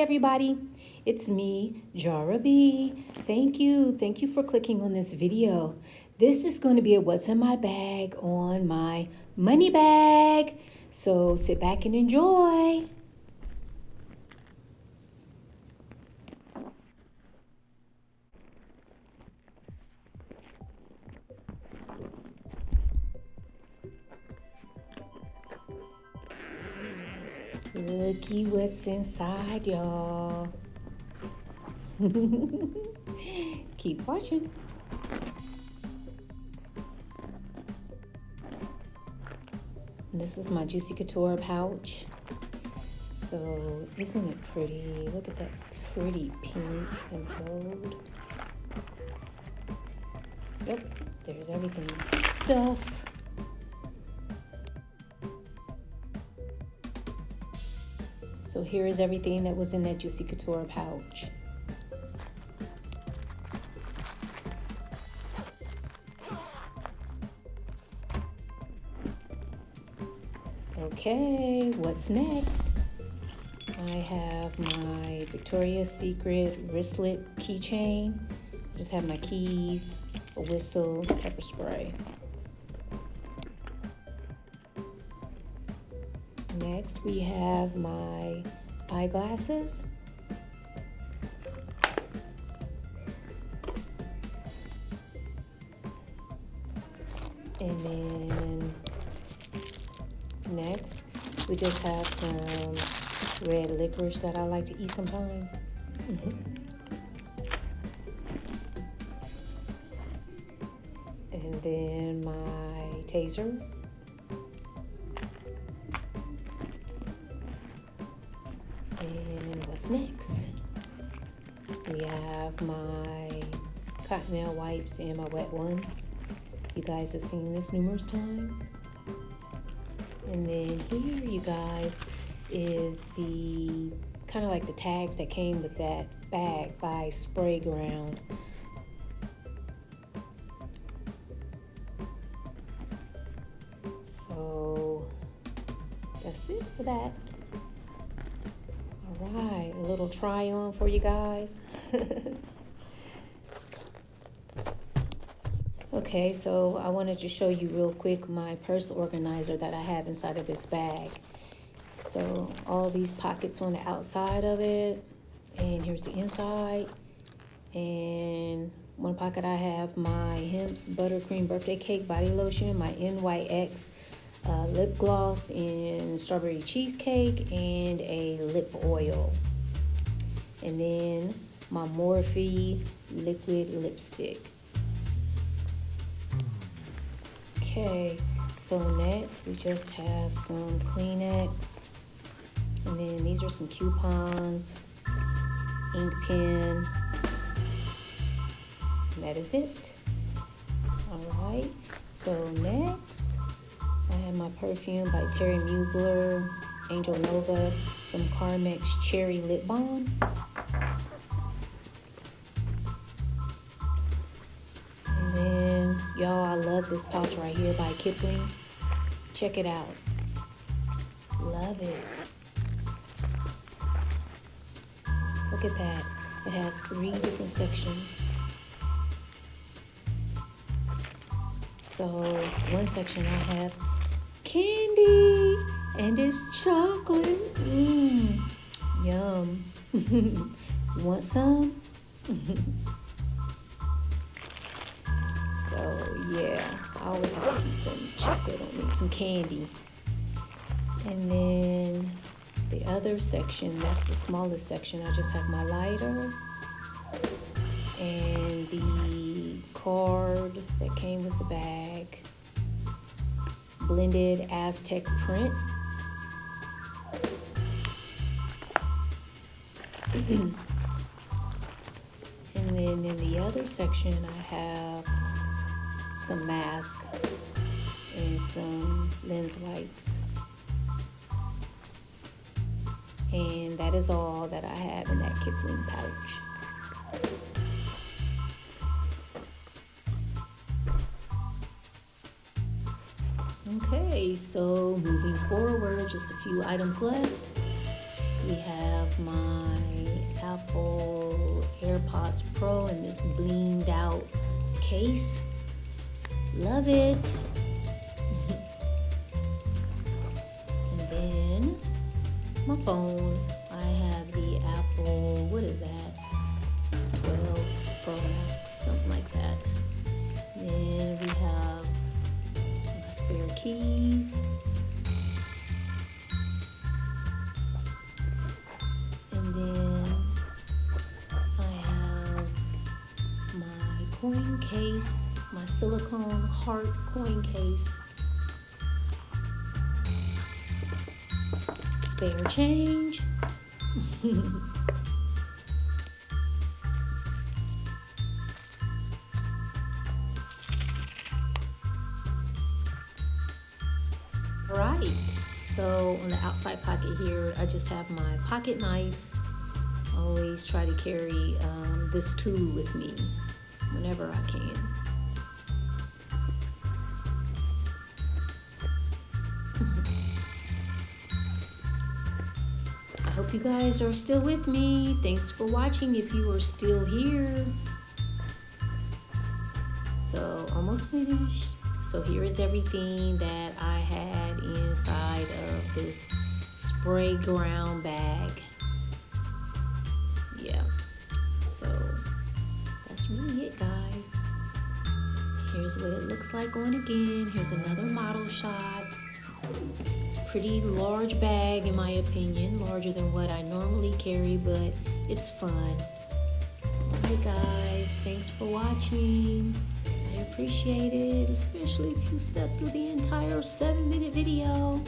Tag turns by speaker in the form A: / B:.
A: everybody. It's me, Jara Bee. Thank you. Thank you for clicking on this video. This is going to be a what's in my bag on my money bag. So sit back and enjoy. Looky what's inside, y'all. Keep watching. This is my Juicy Couture pouch. So isn't it pretty? Look at that pretty pink and gold. Yep, there's everything. Stuff. So here is everything that was in that Juicy Couture pouch. Okay, what's next? I have my Victoria's Secret wristlet keychain. Just have my keys, a whistle, pepper spray. Next, we have my eyeglasses. And then next, we just have some red licorice that I like to eat sometimes. And then my taser. And what's next? We have my cottonelle wipes and my wet ones. You guys have seen this numerous times. And then here, you guys, is the kind of like the tags that came with that bag by Sprayground. So that's it for that. All right, a little try on for you guys. Okay, so I wanted to show you real quick my purse organizer that I have inside of this bag. So all these pockets on the outside of it, and here's the inside. And one pocket I have my Hemp's Buttercream Birthday Cake Body Lotion, my NYX lip gloss in strawberry cheesecake, and a lip oil. And then my Morphe liquid lipstick. Okay, so next we just have some Kleenex, and then these are some coupons, ink pen, and that is it. All right, so next I have my perfume by Terry Mugler, Angel Nova, some Carmex Cherry Lip Balm. Y'all, I love this pouch right here by Kipling. Check it out. Love it. Look at that. It has 3 different sections. So one section I have candy, and it's chocolate. Yum. Want some? So yeah, I always have to keep some chocolate on me, some candy. And then the other section, that's the smallest section, I just have my lighter and the card that came with the bag, blended Aztec print. And then in the other section, I have some mask and some lens wipes. And that is all that I have in that Kipling pouch. Okay, so moving forward, just a few items left. We have my Apple AirPods Pro in this blinged out case. Love it. And then my phone, I have the Apple, what is that? 12 Pro Max, something like that. Then we have my spare keys. And then I have my coin case, my silicone heart coin case. Spare change. Right, so on the outside pocket here, I just have my pocket knife. I always try to carry this tool with me whenever I can. I hope you guys are still with me. Thanks for watching if you are still here. So almost finished. So here is everything that I had inside of this Sprayground bag. Yeah, so that's really it, guys. Here's what it looks like on again. Here's another model shot. It's a pretty large bag in my opinion, larger than what I normally carry, but it's fun. Alright guys, thanks for watching. I appreciate it, especially if you stepped through the entire 7-minute video.